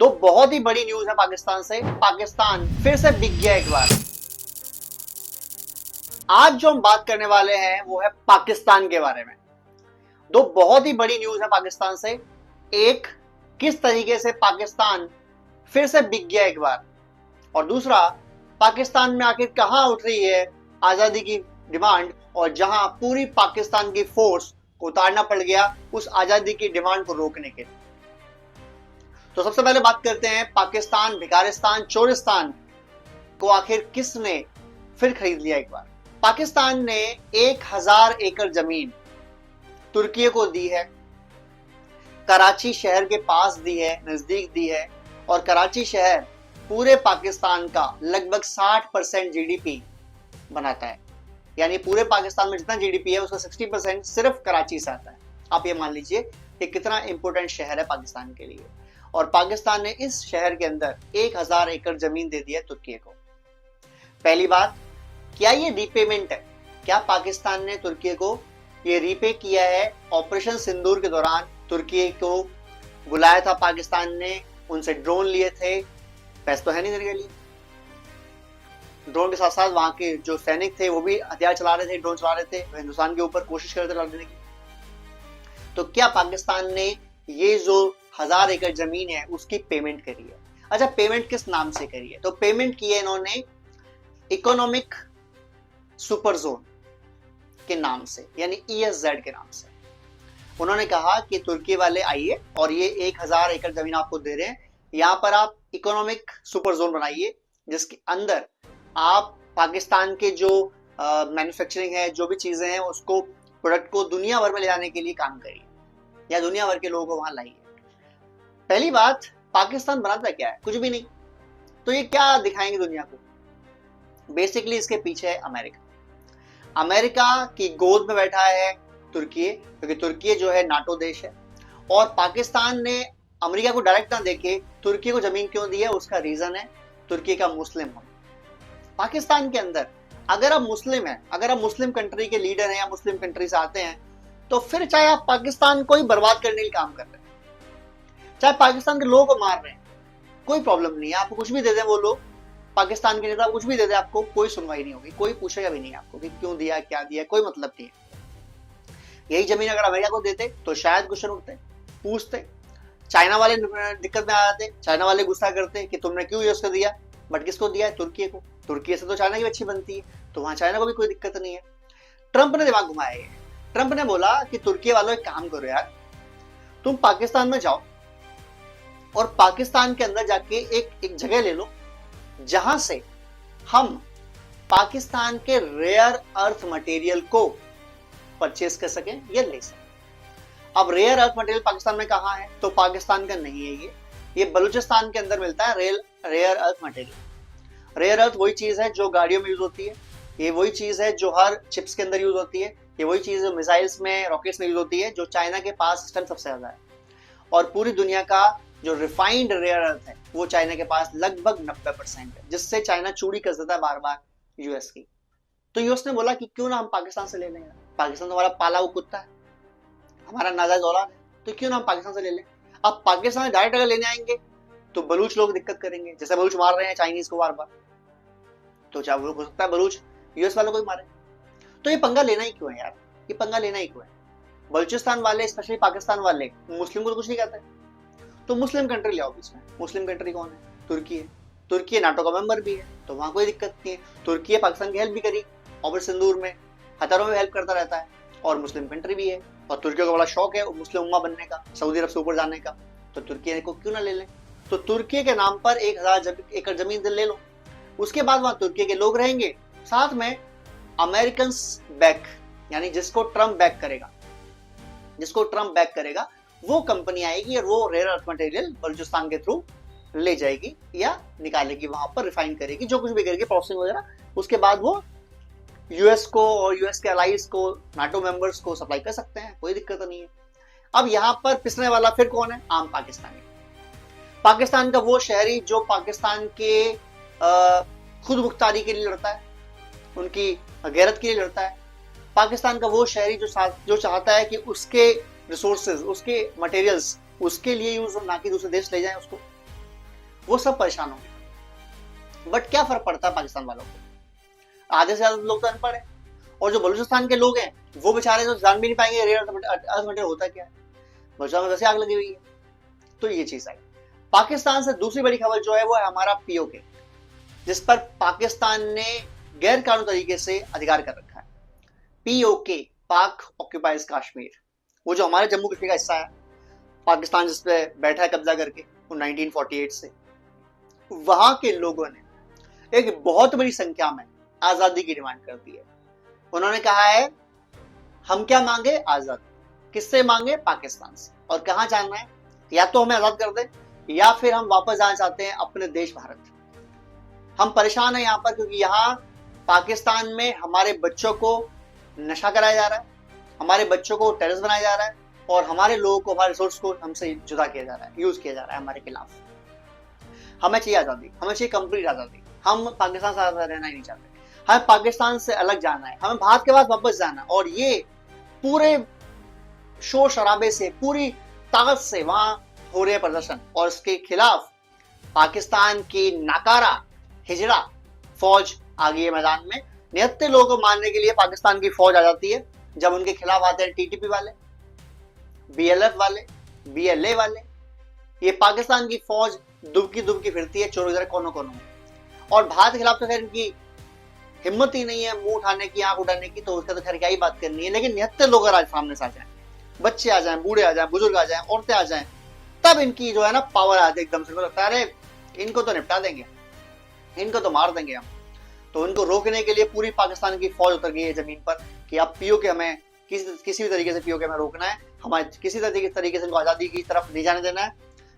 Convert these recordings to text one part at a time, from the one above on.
तो बहुत ही बड़ी न्यूज है पाकिस्तान से। पाकिस्तान फिर से बिक गया एक बार। आज जो हम बात करने वाले हैं वो है पाकिस्तान के बारे में। दो बहुत ही बड़ी न्यूज है पाकिस्तान से। एक, किस तरीके से पाकिस्तान फिर से बिक गया एक बार, और दूसरा, पाकिस्तान में आखिर कहां उठ रही है आजादी की डिमांड, और जहां पूरी पाकिस्तान की फोर्स को उतारना पड़ गया उस आजादी की डिमांड को रोकने के लिए। तो सबसे पहले बात करते हैं पाकिस्तान, भिखारिस्तान, चोरिस्तान को आखिर किसने फिर खरीद लिया एक बार। पाकिस्तान ने 1000 एकड़ जमीन तुर्की को दी है, कराची शहर के पास दी है, नजदीक दी है, और कराची शहर पूरे पाकिस्तान का लगभग 60% जीडीपी बनाता है। यानी पूरे पाकिस्तान में जितना जीडीपी है उसका 60% सिर्फ कराची से आता है। आप ये मान लीजिए कि कितना इंपॉर्टेंट शहर है पाकिस्तान के लिए। और पाकिस्तान ने इस शहर के अंदर 1000 एकड़ जमीन दे दी है तुर्की को। पहली बात, क्या ये रीपेमेंट है? क्या पाकिस्तान ने तुर्की को ये रीपे किया है? ऑपरेशन सिंदूर के दौरान तुर्की को बुलाया था पाकिस्तान ने, उनसे ड्रोन लिए थे, पैसे तो है नहीं देने के लिए। ड्रोन के साथ साथ वहां के जो सैनिक थे वो भी हथियार चला रहे थे, ड्रोन चला रहे थे, हिंदुस्तान के ऊपर कोशिश कर रहे थे लड़ने की। तो क्या पाकिस्तान ने ये जो 1000 एकड़ जमीन है उसकी पेमेंट करी है? अच्छा, पेमेंट किस नाम से करी है? तो पेमेंट की है इन्होंने इकोनॉमिक सुपर जोन के नाम से, यानी ESZ के नाम से। उन्होंने कहा कि तुर्की वाले आइए और ये 1000 एकड़ जमीन आपको दे रहे हैं, यहां पर आप इकोनॉमिक सुपर जोन बनाइए जिसके अंदर आप पाकिस्तान के जो मैन्युफैक्चरिंग है, जो भी चीजें हैं, उसको प्रोडक्ट को दुनिया भर में ले जाने के लिए काम करिए या दुनिया भर के लोगों को वहां लाइए। पहली बात, पाकिस्तान बनाता क्या है? कुछ भी नहीं। तो ये क्या दिखाएंगे दुनिया को? बेसिकली इसके पीछे है अमेरिका। अमेरिका की गोद में बैठा है तुर्की, क्योंकि तुर्की जो है नाटो देश है। और पाकिस्तान ने अमेरिका को डायरेक्ट ना देके तुर्की को जमीन क्यों दी है? उसका रीजन है तुर्की का मुस्लिम होना। पाकिस्तान के अंदर अगर आप मुस्लिम हैं, अगर आप मुस्लिम कंट्री के लीडर हैं या मुस्लिम कंट्री से आते हैं, तो फिर चाहे आप पाकिस्तान को ही बर्बाद करने के काम कर रहे हैं, चाहे पाकिस्तान के लोगों को मार रहे हैं, कोई प्रॉब्लम नहीं है। आपको कुछ भी दे दें वो लोग, पाकिस्तान के नेता कुछ भी दे दे, आपको कोई सुनवाई नहीं होगी, कोई पूछेगा भी नहीं आपको कि क्यों दिया, क्या दिया, कोई मतलब नहीं है। यही जमीन अगर अमेरिका को देते तो शायद क्वेश्चन उठते, पूछते। चाइना वाले दिक्कत में आ जाते, चाइना वाले गुस्सा करते कि तुमने क्यों यूज कर दिया, बट किसको दिया है? तुर्की को। तुर्की से तो चाइना की अच्छी बनती है, तो वहां चाइना को भी कोई दिक्कत नहीं है। ट्रंप ने दिमाग घुमाया है। ट्रंप ने बोला कि तुर्की वालों एक काम करो यार, तुम पाकिस्तान में जाओ और पाकिस्तान के अंदर जाके एक जगह ले लो जहां से हम पाकिस्तान के रेयर अर्थ मटेरियल को परचेस कर सकें या ले सकें। अब रेयर अर्थ मटेरियल पाकिस्तान में कहां है? तो पाकिस्तान का नहीं है ये बलूचिस्तान के अंदर मिलता है rare earth material. Rare earth वही चीज है जो गाड़ियों में यूज होती है, ये वही चीज है जो हर चिप्स के अंदर यूज होती है, ये वही चीज जो मिसाइल्स में, रॉकेट्स में यूज होती है, जो चाइना के पास सिस्टम सबसे ज्यादा है। और पूरी दुनिया का जो रिफाइंड रेयर अर्थ है वो चाइना के पास लगभग 90% है, जिससे चाइना चूड़ी कर देता है बार बार यूएस की। तो यूएस ने बोला कि क्यों ना हम पाकिस्तान से ले लें, पाकिस्तान तो हमारा पाला हुआ कुत्ता है, हमारा नाजायज औलाद है, तो क्यों ना हम पाकिस्तान से ले लें। अब पाकिस्तान से डायरेक्ट अगर लेने आएंगे तो बलूच लोग दिक्कत करेंगे, जैसे बलूच मार रहे हैं चाइनीज को बार बार, तो चाहे वो हो सकता है बलूच यूएस वालों को ही मारे। तो ये पंगा लेना ही क्यों है यार? ये पंगा लेना ही क्यों है? बलूचिस्तान वाले, स्पेशली पाकिस्तान वाले, मुस्लिम को तो कुछ नहीं कहते, तो मुस्लिम कंट्री ले आओ बीच में। मुस्लिम कंट्री कौन है? तुर्की है। तुर्की नाटो का मेंबर भी है, तो वहां कोई दिक्कत नहीं है। तुर्की पाकिस्तान की हेल्प भी करी, ऑपरेशन सिंदूर में, हथियारों में हेल्प करता रहता है, और मुस्लिम कंट्री भी है, और तुर्की को बड़ा शौक है मुस्लिम उम्मा बनने का, सऊदी अरब से ऊपर जाने का, तो तुर्की को क्यों ना ले लें। तो तुर्की के नाम पर 1000 एकड़ जमीन ले लो, उसके बाद वहां तुर्की के लोग रहेंगे, साथ में अमेरिकन बैक, यानी जिसको ट्रम्प बैक करेगा वो कंपनी आएगी और वो रेयर अर्थ मटेरियल बलूचिस्तान के थ्रू ले जाएगी या निकालेगी, वहां पर रिफाइन करेगी, जो कुछ भी करेगी, प्रोसेसिंग वगैरह। उसके बाद वो यूएस को और यूएस के अलाइज को, नाटो मेंबर्स को सप्लाई कर सकते हैं, कोई दिक्कत नहीं है। अब यहाँ पर पिसने वाला फिर कौन है? आम पाकिस्तानी। पाकिस्तान का वो शहरी जो पाकिस्तान के खुद मुख्तारी के लिए लड़ता है, उनकी गैरत के लिए लड़ता है। पाकिस्तान का वो शहरी जो चाहता है कि उसके रिसोर्सेज, उसके मटेरियल्स उसके लिए यूज हो, ना कि दूसरे देश ले जाएं उसको। वो सब परेशान होंगे। बट क्या फर्क पड़ता है पाकिस्तान वालों को? आधे से ज्यादा लोग तो अनपढ़ है, और जो बलूचिस्तान के लोग हैं वो बेचारे तो जान भी नहीं पाएंगे रेयर अर्थ मटेरियल होता क्या है। बलूचिस्तान में वैसे आग लगी हुई है। तो ये चीज आई। पाकिस्तान से दूसरी बड़ी खबर जो है वो है हमारा पीओके, जिस पर पाकिस्तान ने गैर कानूनी तरीके से अधिकार कर रखा है। पीओके, पाक ऑक्यूपाइज कश्मीर, वो जो हमारे जम्मू कश्मीर का हिस्सा है, पाकिस्तान जिस पे बैठा है कब्जा करके वो 1948 से, वहां के लोगों ने एक बहुत बड़ी संख्या में आजादी की डिमांड कर दी है। उन्होंने कहा है हम क्या मांगे? आजादी। किससे मांगे? पाकिस्तान से। और कहां जाना है? या तो हमें आजाद कर दे, या फिर हम वापस जाना चाहते हैं अपने देश भारत। हम परेशान हैं यहाँ पर, क्योंकि यहाँ पाकिस्तान में हमारे बच्चों को नशा कराया जा रहा है, हमारे बच्चों को टेररिस्ट बनाया जा रहा है, और हमारे लोगों को, हमारे रिसोर्स को हमसे जुदा किया जा रहा है, यूज किया जा रहा है हमारे खिलाफ। हमें चाहिए आजादी, हमें चाहिए कंप्लीट आजादी। हम पाकिस्तान से आजाद रहना ही नहीं चाहते, हमें पाकिस्तान से अलग जाना है, हमें भारत के बाद वापस जाना है। और ये पूरे शोर शराबे से, पूरी ताकत से वहां हो रहे प्रदर्शन, और इसके खिलाफ पाकिस्तान की नाकारा हिजड़ा फौज आ गई है मैदान में। निहत्ते लोगों को मारने के लिए पाकिस्तान की फौज आ जाती है जब उनके खिलाफ आते हैं टीटीपी वाले, बीएलएफ वाले, बीएलए वाले। ये पाकिस्तान की फौज दुबकी दुबकी फिरती है चौरों कोनों कोनों में। और भारत के खिलाफ तो खैर इनकी हिम्मत ही नहीं है मुंह उठाने की, आंख उठाने की, तो उसका तो खैर क्या ही बात करनी है। लेकिन निहत्ते लोग अगर आज सामने से आ जाए, बच्चे आ जाएं, बूढ़े आ जाएं, बुजुर्ग आ जाएं, औरतें आ जाएं, तब इनकी जो है ना पावर आ जाए एकदम से। लगता है अरे इनको तो निपटा देंगे, इनको तो मार देंगे हम। तो इनको रोकने के लिए पूरी पाकिस्तान की फौज उतर गई है जमीन पर कि अब पीओके हमें किसी भी तरीके से पीओके में रोकना है, हमें किसी तरीके से इनको आजादी की तरफ नहीं जाने देना है,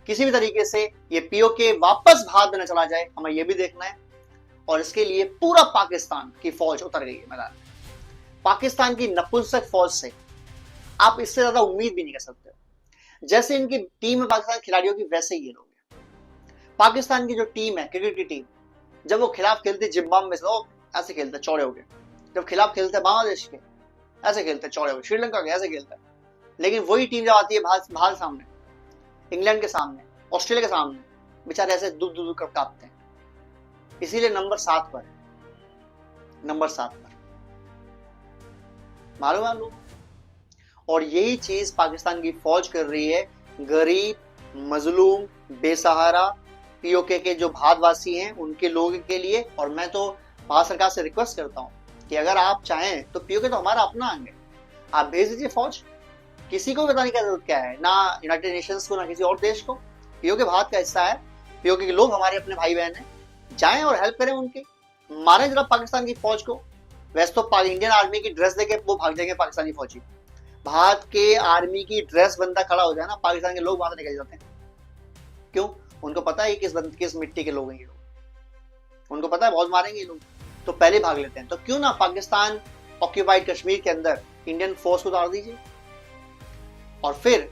किसी भी तरीके से ये पीओके वापस भारत में न चला जाए, हमें ये भी देखना है। और इसके लिए पूरा पाकिस्तान की फौज उतर गई है मैदान में। पाकिस्तान की नपुंसक फौज से आप इससे ज्यादा उम्मीद भी नहीं कर सकते। जैसे इनकी टीम है पाकिस्तान खिलाड़ियों की, वैसे ही ये लोग हैं। पाकिस्तान की जो टीम है, क्रिकेट की टीम, जब वो खिलाफ खेलते जिम्बाब्वे से, वो ऐसे खेलते चौड़े हो गए। जब खिलाफ खेलते बांग्लादेश के, ऐसे खेलते चौड़े हो गए। श्रीलंका के ऐसे खेलते। लेकिन वही टीम जब आती है भारत सामने, इंग्लैंड के सामने, ऑस्ट्रेलिया के सामने, बेचारे ऐसे दूर दूर कर कांपते हैं। इसीलिए नंबर 7 पर, मालूम है आप लोग। और यही चीज पाकिस्तान की फौज कर रही है गरीब, मजलूम, बेसहारा पीओके के जो भारतवासी हैं उनके लोगों के लिए। और मैं तो भारत सरकार से रिक्वेस्ट करता हूं कि अगर आप चाहें तो पीओके तो हमारा अपना अंग है, आप भेज दीजिए फौज। किसी को बताने की जरूरत क्या है, ना यूनाइटेड नेशंस को, ना किसी और देश को। पीओके भारत का हिस्सा है, पीओके के लोग हमारे अपने भाई बहन हैं। जाएं और हेल्प करें उनके, मारें जरा पाकिस्तान की फौज को। वैसे तो इंडियन आर्मी की ड्रेस देके वो भाग जाएंगे पाकिस्तानी फौजी। भारत के आर्मी की ड्रेस बंदा खड़ा हो जाए ना, पाकिस्तान के लोग वहां से निकल जाते हैं। क्यों? उनको पता है किस मिट्टी के लोग हैं ये लोग, उनको पता है बहुत मारेंगे ये लोग, तो पहले भाग लेते हैं। तो क्यों ना पाकिस्तान ऑक्यूपाइड कश्मीर के अंदर इंडियन फोर्स को उतार दीजिए। और फिर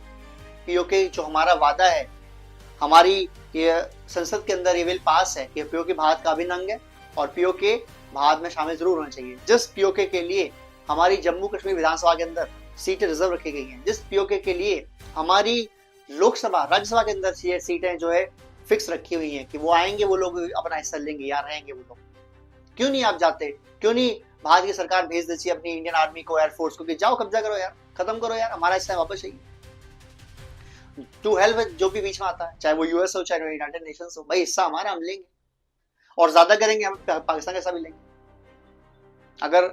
पीओके जो हमारा वादा है, हमारी ये संसद के अंदर ये बिल पास है कि पीओके भारत का अभिन्न अंग है, और पीओके भारत में शामिल जरूर होना चाहिए। जिस पीओके के लिए हमारी जम्मू कश्मीर विधानसभा के अंदर सीटें रिजर्व रखी गई हैं, जिस पीओके के लिए हमारी लोकसभा, राज्यसभा के अंदर सीटें जो है फिक्स रखी हुई हैं कि वो आएंगे, वो लोग अपना हिस्सा लेंगे, यार रहेंगे वो लोग, क्यों नहीं आप जाते? क्यों नहीं भारत की सरकार भेज देती है अपनी इंडियन आर्मी को, एयरफोर्स को कि जाओ कब्जा करो यार, खत्म करो यार, हमारा हिस्सा वापस चाहिए। टू हेल्प जो भी बीच में आता है, चाहे वो यूएस हो, चाहे यूनाइटेड नेशंस हो, भाई हिस्सा हमारा, हम लेंगे और ज्यादा करेंगे, हम पाकिस्तान का हिस्सा भी लेंगे। अगर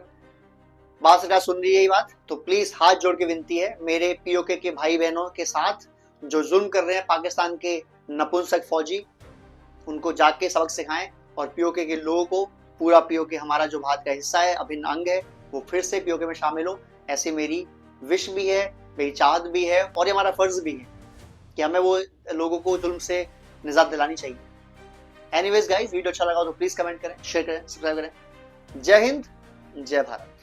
बात सरकार सुन रही है ये बात, तो प्लीज हाथ जोड़ के विनती है मेरे पीओके के भाई बहनों के साथ जो जुल्म कर रहे हैं पाकिस्तान के नपुंसक फौजी, उनको जाके सबक सिखाएं। और पीओके के लोगों को, पूरा पीओके हमारा जो भारत का हिस्सा है, अभिन्न अंग है, वो फिर से पीओके में शामिल हो, ऐसी मेरी विश भी है, मेरी चाहत भी है, और ये हमारा फर्ज भी है कि हमें वो लोगों को जुल्म से निजात दिलानी चाहिए। एनीवेज गाइस, वीडियो अच्छा लगा तो प्लीज कमेंट करें, शेयर करें, सब्सक्राइब करें। जय हिंद, जय भारत।